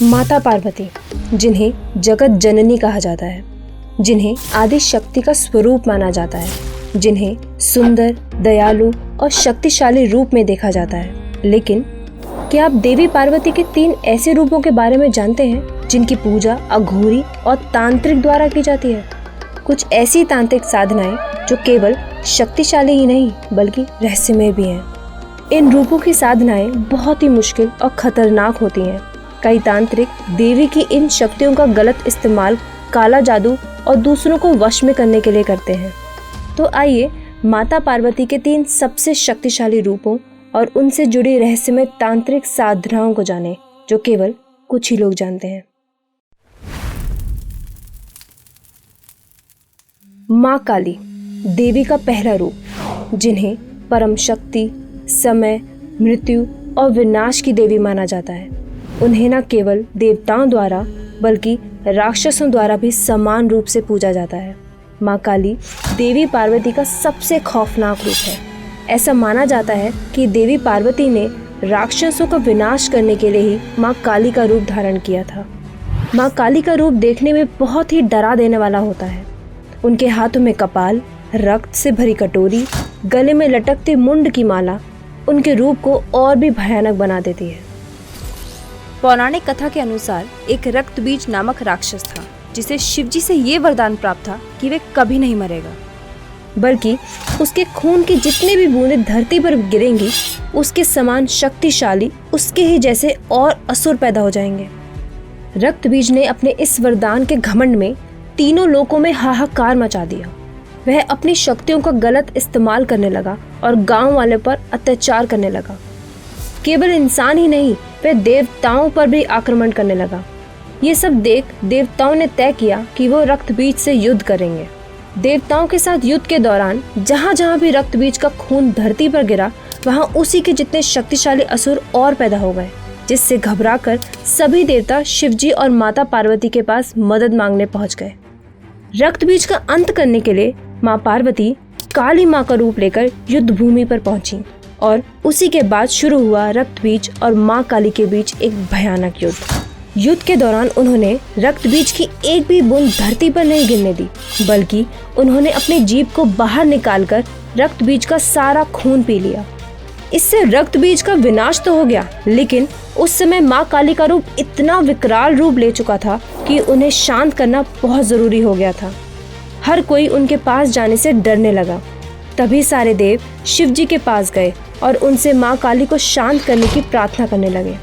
माता पार्वती, जिन्हें जगत जननी कहा जाता है, जिन्हें आदि शक्ति का स्वरूप माना जाता है, जिन्हें सुंदर, दयालु और शक्तिशाली रूप में देखा जाता है। लेकिन क्या आप देवी पार्वती के 3 ऐसे रूपों के बारे में जानते हैं जिनकी पूजा अघोरी और तांत्रिक द्वारा की जाती है? कुछ ऐसी तांत्रिक साधनाएं जो केवल शक्तिशाली ही नहीं बल्कि रहस्यमय भी हैं। इन रूपों की साधनाएं बहुत ही मुश्किल और खतरनाक होती हैं। कई तांत्रिक देवी की इन शक्तियों का गलत इस्तेमाल काला जादू और दूसरों को वश में करने के लिए करते हैं। तो आइए माता पार्वती के 3 सबसे शक्तिशाली रूपों और उनसे जुड़ी रहस्यमय तांत्रिक साधनाओं को जानें जो केवल कुछ ही लोग जानते हैं। माँ काली, देवी का पहला रूप, जिन्हें परम शक्ति, समय, मृत्यु और विनाश की देवी माना जाता है। उन्हें न केवल देवताओं द्वारा बल्कि राक्षसों द्वारा भी समान रूप से पूजा जाता है। माँ काली देवी पार्वती का सबसे खौफनाक रूप है। ऐसा माना जाता है कि देवी पार्वती ने राक्षसों का विनाश करने के लिए ही माँ काली का रूप धारण किया था। माँ काली का रूप देखने में बहुत ही डरा देने वाला होता है। उनके हाथों में कपाल, रक्त से भरी कटोरी, गले में लटकती मुंड की माला उनके रूप को और भी भयानक बना देती है। पौराणिक कथा के अनुसार एक रक्तबीज नामक राक्षस था जिसे शिवजी से ये वरदान प्राप्त था कि वे कभी नहीं मरेगा, बल्कि उसके खून की जितनी भी बूंदें धरती पर गिरेंगी उसके समान शक्तिशाली उसके ही जैसे और असुर पैदा हो जाएंगे। रक्तबीज ने अपने इस वरदान के घमंड में तीनों लोकों में हाहाकार मचा दिया। वह अपनी शक्तियों का गलत इस्तेमाल करने लगा और गांव वाले पर अत्याचार करने लगा। केवल इंसान ही नहीं, वह देवताओं पर भी आक्रमण करने लगा। ये सब देख देवताओं ने तय किया कि वो रक्तबीज से युद्ध करेंगे। देवताओं के साथ युद्ध के दौरान जहाँ जहाँ भी रक्तबीज का खून धरती पर गिरा वहाँ उसी के जितने शक्तिशाली असुर और पैदा हो गए, जिससे घबराकर सभी देवता शिवजी और माता पार्वती के पास मदद मांगने पहुँच गए। रक्तबीज का अंत करने के लिए माँ पार्वती काली माँ का रूप लेकर युद्ध भूमि पर पहुंची और उसी के बाद शुरू हुआ रक्तबीज और माँ काली के बीच एक भयानक युद्ध के दौरान उन्होंने रक्तबीज की एक भी बूंद धरती पर नहीं गिरने दी, बल्कि उन्होंने अपनी जीभ को बाहर निकालकर रक्तबीज का सारा खून पी लिया। इससे रक्तबीज का विनाश तो हो गया, लेकिन उस समय माँ काली का रूप इतना विकराल रूप ले चुका था कि उन्हें शांत करना बहुत जरूरी हो गया था। हर कोई उनके पास जाने से डरने लगा। तभी सारे देव शिवजी के पास गए और उनसे माँ काली को शांत करने की प्रार्थना करने लगे।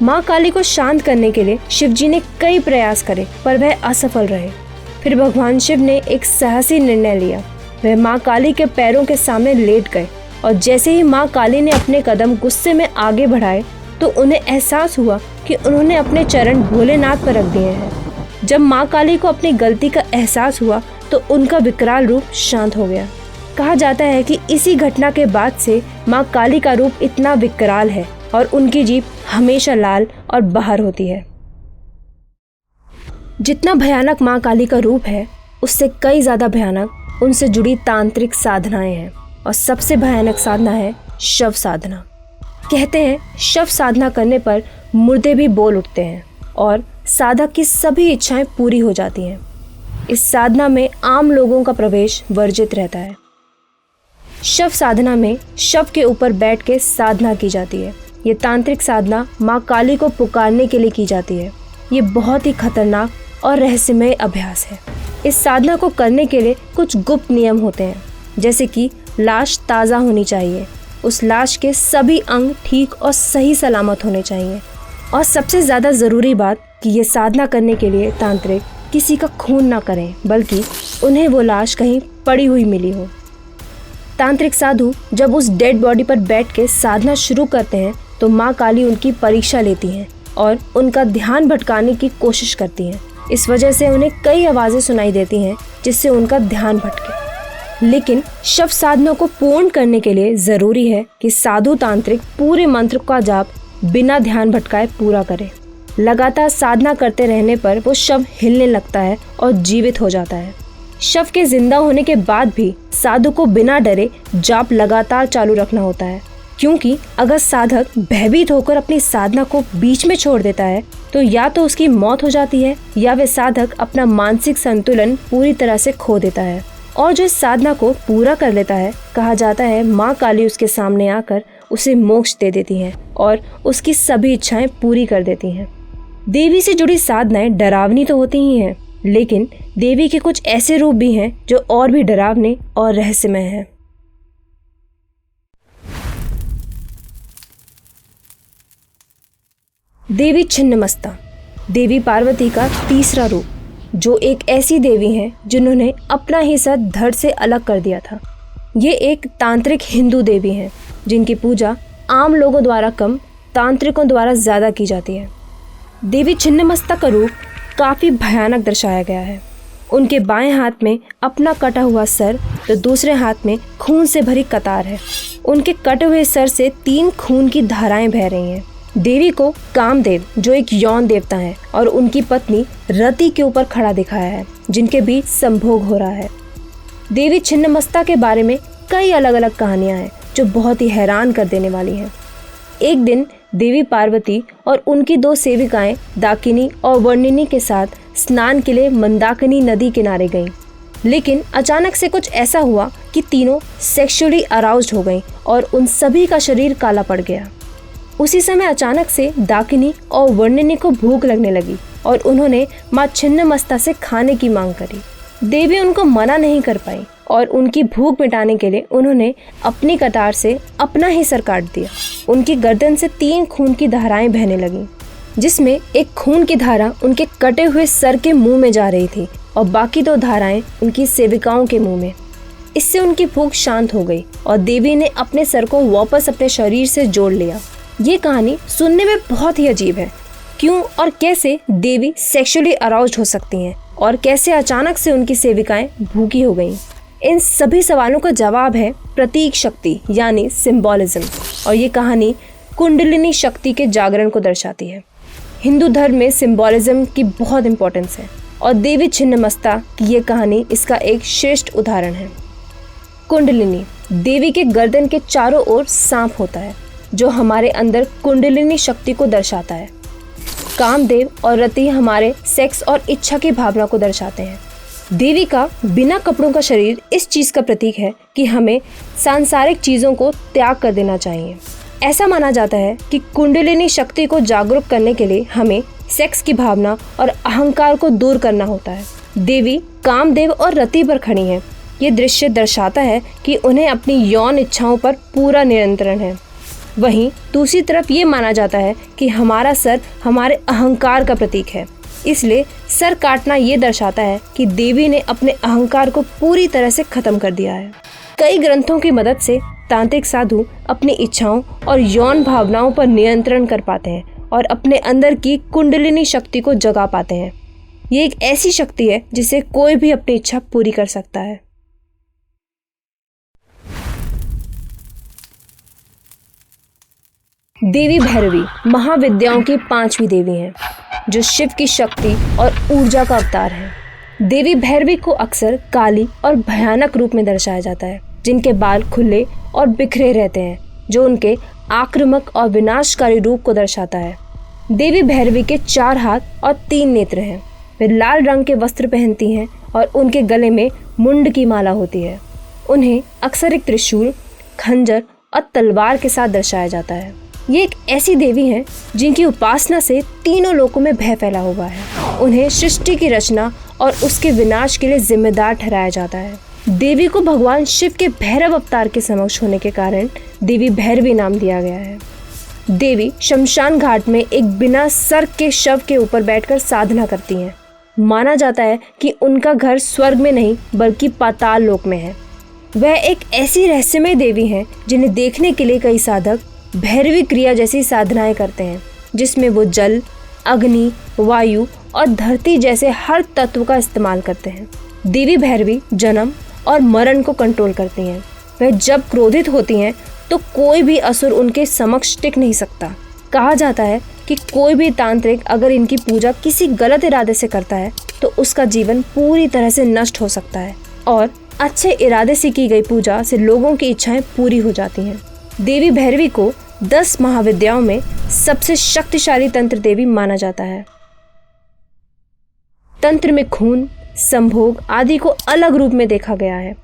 माँ काली को शांत करने के लिए शिवजी ने कई प्रयास करे पर वह असफल रहे। फिर भगवान शिव ने एक साहसी निर्णय लिया। वह माँ काली के पैरों के सामने लेट गए और जैसे ही माँ काली ने अपने कदम गुस्से में आगे बढ़ाए तो उन्हें एहसास हुआ कि उन्होंने अपने चरण भोलेनाथ पर रख दिए हैं। जब माँ काली को अपनी गलती का एहसास हुआ तो उनका विकराल रूप शांत हो गया। कहा जाता है कि इसी घटना के बाद से माँ काली का रूप इतना विकराल है और उनकी जीभ हमेशा लाल और बाहर होती है। जितना भयानक माँ काली का रूप है उससे कई ज्यादा भयानक उनसे जुड़ी तांत्रिक साधनाएं हैं और सबसे भयानक साधना है शव साधना। कहते हैं शव साधना करने पर मुर्दे भी बोल उठते हैं और साधक की सभी इच्छाएं पूरी हो जाती हैं। इस साधना में आम लोगों का प्रवेश वर्जित रहता है। शव साधना में शव के ऊपर बैठ के साधना की जाती है। ये तांत्रिक साधना माँ काली को पुकारने के लिए की जाती है। ये बहुत ही खतरनाक और रहस्यमय अभ्यास है। इस साधना को करने के लिए कुछ गुप्त नियम होते हैं, जैसे कि लाश ताज़ा होनी चाहिए, उस लाश के सभी अंग ठीक और सही सलामत होने चाहिए, और सबसे ज़्यादा ज़रूरी बात कि ये साधना करने के लिए तांत्रिक किसी का खून ना करें, बल्कि उन्हें वो लाश कहीं पड़ी हुई मिली हो। तांत्रिक साधु जब उस डेड बॉडी पर बैठ के साधना शुरू करते हैं तो माँ काली उनकी परीक्षा लेती हैं और उनका ध्यान भटकाने की कोशिश करती हैं। इस वजह से उन्हें कई आवाज़ें सुनाई देती हैं जिससे उनका ध्यान भटके। लेकिन शव साधना को पूर्ण करने के लिए ज़रूरी है कि साधु तांत्रिक पूरे मंत्र का जाप बिना ध्यान भटकाए पूरा करे। लगातार साधना करते रहने पर वो शव हिलने लगता है और जीवित हो जाता है। शव के जिंदा होने के बाद भी साधु को बिना डरे जाप लगातार चालू रखना होता है, क्योंकि अगर साधक भयभीत होकर अपनी साधना को बीच में छोड़ देता है तो या तो उसकी मौत हो जाती है या वह साधक अपना मानसिक संतुलन पूरी तरह से खो देता है। और जो इस साधना को पूरा कर लेता है, कहा जाता है माँ काली उसके सामने आकर उसे मोक्ष दे देती हैं और उसकी सभी इच्छाएं पूरी कर देती हैं। देवी से जुड़ी साधनाएं डरावनी तो होती ही हैं, लेकिन देवी के कुछ ऐसे रूप भी हैं जो और भी डरावने और रहस्यमय हैं। देवी छिन्नमस्ता, देवी पार्वती का तीसरा रूप, जो एक ऐसी देवी हैं जिन्होंने अपना ही सर धड़ से अलग कर दिया था। ये एक तांत्रिक हिंदू देवी हैं जिनकी पूजा आम लोगों द्वारा कम, तांत्रिकों द्वारा ज़्यादा की जाती है। देवी छिन्नमस्ता का रूप काफ़ी भयानक दर्शाया गया है। उनके बाएं हाथ में अपना कटा हुआ सर तो दूसरे हाथ में खून से भरी कतार है। उनके कटे हुए सर से 3 खून की धाराएं बह रही हैं। देवी को कामदेव, जो एक यौन देवता है, और उनकी पत्नी रति के ऊपर खड़ा दिखाया है, जिनके बीच संभोग हो रहा है। देवी छिन्नमस्ता के बारे में कई अलग अलग कहानियां हैं जो बहुत ही हैरान कर देने वाली हैं। एक दिन देवी पार्वती और उनकी 2 सेविकाएं दाकिनी और वर्णिनी के साथ स्नान के लिए मंदाकिनी नदी किनारे गईं। लेकिन अचानक से कुछ ऐसा हुआ कि तीनों सेक्सुअली अराउज्ड हो गईं और उन सभी का शरीर काला पड़ गया। उसी समय अचानक से दाकिनी और वर्णिनी को भूख लगने लगी और उन्होंने माँ छिन्नमस्ता से खाने की मांग करी। देवी उनको मना नहीं कर पाई और उनकी भूख मिटाने के लिए उन्होंने अपनी कतार से अपना ही सर काट दिया। उनकी गर्दन से 3 खून की धाराएं बहने लगीं, जिसमें एक खून की धारा उनके कटे हुए सर के मुंह में जा रही थी और बाकी 2 धाराएं उनकी सेविकाओं के मुंह में। इससे उनकी भूख शांत हो गई और देवी ने अपने सर को वापस अपने शरीर से जोड़ लिया। ये कहानी सुनने में बहुत ही अजीब है। क्यों और कैसे देवी सेक्सुअली अराउज्ड हो सकती हैं और कैसे अचानक से उनकी सेविकाएं भूखी हो गईं? इन सभी सवालों का जवाब है प्रतीक शक्ति यानी सिंबॉलिज्म। और ये कहानी कुंडलिनी शक्ति के जागरण को दर्शाती है। हिंदू धर्म में सिंबॉलिज्म की बहुत इंपॉर्टेंस है और देवी छिन्नमस्ता की ये कहानी इसका एक श्रेष्ठ उदाहरण है। कुंडलिनी, देवी के गर्दन के चारों ओर सांप होता है जो हमारे अंदर कुंडलिनी शक्ति को दर्शाता है। कामदेव और रति हमारे सेक्स और इच्छा की भावना को दर्शाते हैं। देवी का बिना कपड़ों का शरीर इस चीज़ का प्रतीक है कि हमें सांसारिक चीज़ों को त्याग कर देना चाहिए। ऐसा माना जाता है कि कुंडलिनी शक्ति को जागरूक करने के लिए हमें सेक्स की भावना और अहंकार को दूर करना होता है। देवी कामदेव और रति पर खड़ी हैं। ये दृश्य दर्शाता है कि उन्हें अपनी यौन इच्छाओं पर पूरा नियंत्रण है। वहीं दूसरी तरफ ये माना जाता है कि हमारा सर हमारे अहंकार का प्रतीक है। इसलिए सर काटना ये दर्शाता है कि देवी ने अपने अहंकार को पूरी तरह से खत्म कर दिया है। कई ग्रंथों की मदद से तांत्रिक साधु अपनी इच्छाओं और यौन भावनाओं पर नियंत्रण कर पाते हैं और अपने अंदर की कुंडलिनी शक्ति को जगा पाते हैं। ये एक ऐसी शक्ति है जिसे कोई भी अपनी इच्छा पूरी कर सकता है। देवी भैरवी महाविद्याओं की 5वीं देवी हैं, जो शिव की शक्ति और ऊर्जा का अवतार है। देवी भैरवी को अक्सर काली और भयानक रूप में दर्शाया जाता है, जिनके बाल खुले और बिखरे रहते हैं, जो उनके आक्रामक और विनाशकारी रूप को दर्शाता है। देवी भैरवी के 4 हाथ और 3 नेत्र हैं। वे लाल रंग के वस्त्र पहनती हैं और उनके गले में मुंड की माला होती है। उन्हें अक्सर एक त्रिशूल, खंजर और तलवार के साथ दर्शाया जाता है। ये एक ऐसी देवी हैं जिनकी उपासना से तीनों लोकों में भय फैला हुआ है। उन्हें सृष्टि की रचना और उसके विनाश के लिए जिम्मेदार ठहराया जाता है। देवी को भगवान शिव के भैरव अवतार के समक्ष होने के कारण देवी भैरवी नाम दिया गया है। देवी शमशान घाट में एक बिना सर के शव के ऊपर बैठकर साधना करती हैं। माना जाता है कि उनका घर स्वर्ग में नहीं बल्कि पाताल लोक में है। वह एक ऐसी रहस्यमय देवी हैं जिन्हें देखने के लिए कई साधक भैरवी क्रिया जैसी साधनाएं करते हैं, जिसमें वो जल, अग्नि, वायु और धरती जैसे हर तत्व का इस्तेमाल करते हैं। देवी भैरवी जन्म और मरण को कंट्रोल करती हैं। वह जब क्रोधित होती हैं तो कोई भी असुर उनके समक्ष टिक नहीं सकता। कहा जाता है कि कोई भी तांत्रिक अगर इनकी पूजा किसी गलत इरादे से करता है तो उसका जीवन पूरी तरह से नष्ट हो सकता है और अच्छे इरादे से की गई पूजा से लोगों की इच्छाएं पूरी हो जाती हैं। देवी भैरवी को 10 महाविद्याओं में सबसे शक्तिशाली तंत्र देवी माना जाता है। तंत्र में खून, संभोग आदि को अलग रूप में देखा गया है।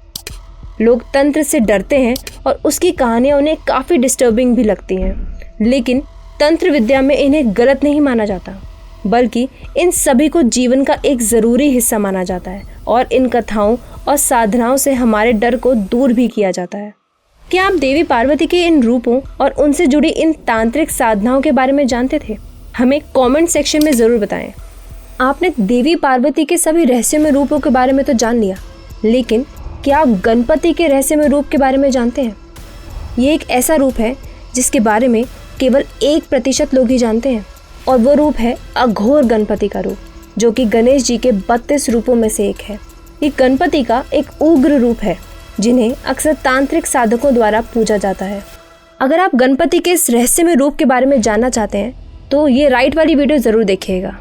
लोग तंत्र से डरते हैं और उसकी कहानियां उन्हें काफ़ी डिस्टर्बिंग भी लगती हैं, लेकिन तंत्र विद्या में इन्हें गलत नहीं माना जाता, बल्कि इन सभी को जीवन का एक ज़रूरी हिस्सा माना जाता है और इन कथाओं और साधनाओं से हमारे डर को दूर भी किया जाता है। क्या आप देवी पार्वती के इन रूपों और उनसे जुड़ी इन तांत्रिक साधनाओं के बारे में जानते थे? हमें कमेंट सेक्शन में ज़रूर बताएं। आपने देवी पार्वती के सभी रहस्यमय रूपों के बारे में तो जान लिया, लेकिन क्या आप गणपति के रहस्यमय रूप के बारे में जानते हैं? ये एक ऐसा रूप है जिसके बारे में केवल 1% लोग ही जानते हैं, और वो रूप है अघोर गणपति का रूप, जो कि गणेश जी के 32 रूपों में से एक है। ये गणपति का एक उग्र रूप है जिन्हें अक्सर तांत्रिक साधकों द्वारा पूजा जाता है। अगर आप गणपति के इस रहस्यमय रूप के बारे में जानना चाहते हैं तो ये राइट वाली वीडियो ज़रूर देखिएगा।